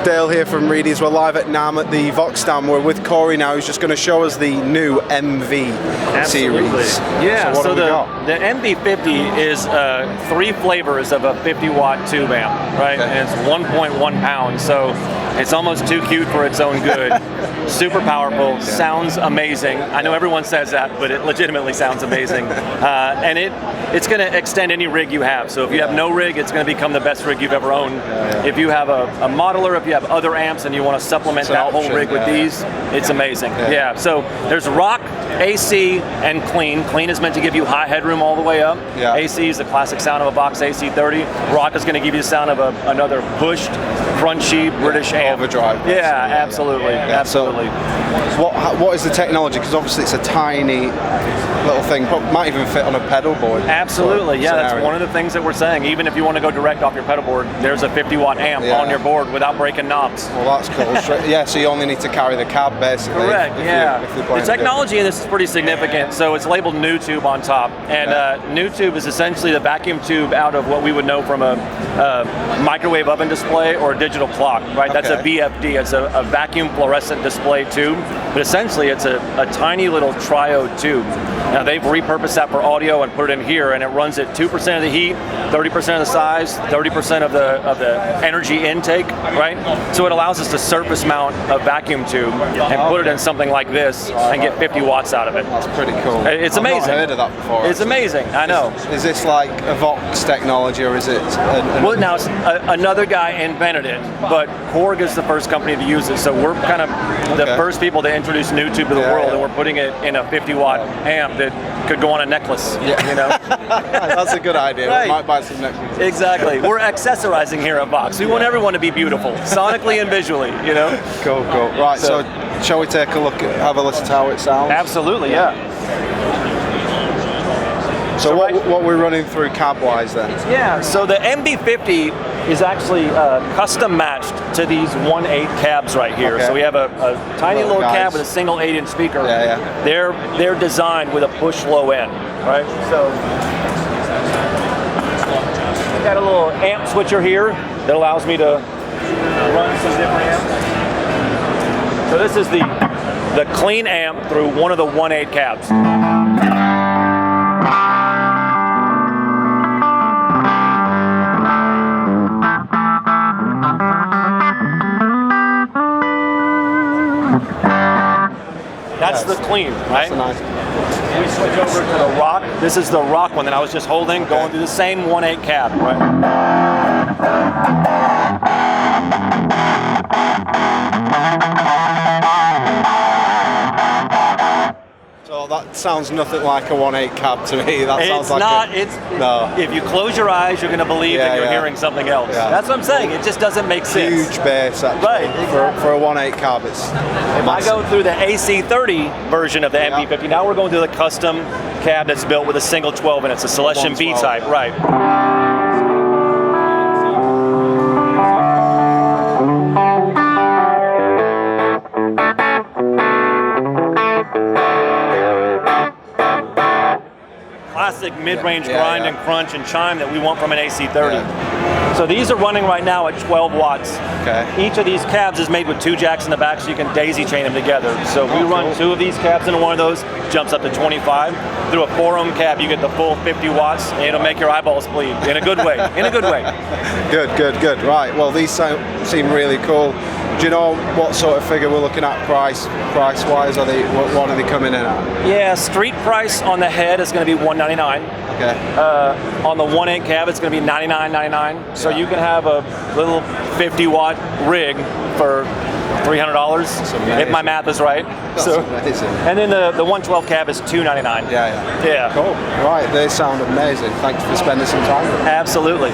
Dale here from Reidys. We're live at NAMM at the Vox stand. We're with Corey now, who's just going to show us the new MV series. Yeah, so the MV50 is 3 flavors of a 50-watt tube amp, right? Okay. And it's 1.1 pounds, so it's almost too cute for its own good. Super powerful, sounds amazing. I know everyone says that, but it legitimately sounds amazing. And it's going to extend any rig you have. So if you have no rig, it's going to become the best rig you've ever owned. If you have a modeler, if you have other amps and you want to supplement that whole rig with these, it's amazing. Yeah, so there's rock, AC, and clean. Clean is meant to give you high headroom all the way up. AC is the classic sound of a Vox AC30. Rock is going to give you the sound of another pushed, crunchy British amp. Overdrive. Yeah, absolutely. Absolutely. So what is the technology? Because obviously it's a tiny little thing, but might even fit on a pedal board. Absolutely, yeah, that's one of the things that we're saying. Even if you want to go direct off your pedal board, there's a 50-watt amp on your board without breaking knobs. Well, that's cool. Yeah, so you only need to carry the cab, basically. Correct, the technology in this is pretty significant. So it's labeled new tube on top, and new tube is essentially the vacuum tube out of what we would know from a microwave oven display or a digital clock, right? That's a VFD, it's a vacuum fluorescent display tube, but essentially it's a tiny little triode tube. Now they've repurposed that for audio and put it in here, and it runs at 2% of the heat, 30% of the size, 30% of the energy intake, right? So it allows us to surface mount a vacuum tube and put it in something like this and get 50 watts out of it. That's pretty cool. It's amazing. I've not heard of that before. It's amazing, I know. Is this like a Vox technology, or is it? Well, now another guy invented it, but Korg is the first company to use it, so we're kind of the first people to introduce new tube to the world, and we're putting it in a 50-watt amp that could go on a necklace. You know, that's a good idea. Right. We might buy some necklaces. Exactly. We're accessorizing here at Vox. We want everyone to be beautiful, sonically and visually. You know. Cool. Right. So shall we take a look have a listen to how it sounds? Absolutely. Yeah. So what we're running through cab-wise then? Yeah, so the MV50 is actually custom matched to these 1/8 cabs right here. So we have a tiny little cab with a single 8-inch speaker. They're designed with a push low end, right? So I've got a little amp switcher here that allows me to run some different amps. So this is the clean amp through one of the 1/8 cabs. That's the clean, right? That's a nice. We switch over to the rock. This is the rock one that I was just holding, going through the same 1/8 cab, right? So that sounds nothing like a 1/8 cab to me. That sounds like no. If you close your eyes, you're going to believe that you're hearing something else. That's what I'm saying. It just doesn't make sense. Huge bass, actually. Right. For a 1/8 cab, it's If I go through the AC30 version of the MV50, now we're going through the custom cab that's built with a single 12 in it. It's a Celestion B type, right? Classic mid-range grind and crunch and chime that we want from an AC30. So these are running right now at 12 watts. Each of these cabs is made with 2 jacks in the back, so you can daisy chain them together. So if we run 2 of these cabs into one of those, jumps up to 25. Through a 4-ohm cab, you get the full 50 watts, and it'll make your eyeballs bleed in a good way. In a good way. Good. Right. Well, these seem really cool. Do you know what sort of figure we're looking at price-wise? What are they coming in at? Yeah, street price on the head is going to be $199. On the 1/8 cab, it's going to be $99.99. So you can have a little 50-watt rig for $300, if my math is right. That's amazing. And then the 112 cab is $299. Yeah. Cool. Right, they sound amazing. Thanks for spending some time with me. Absolutely.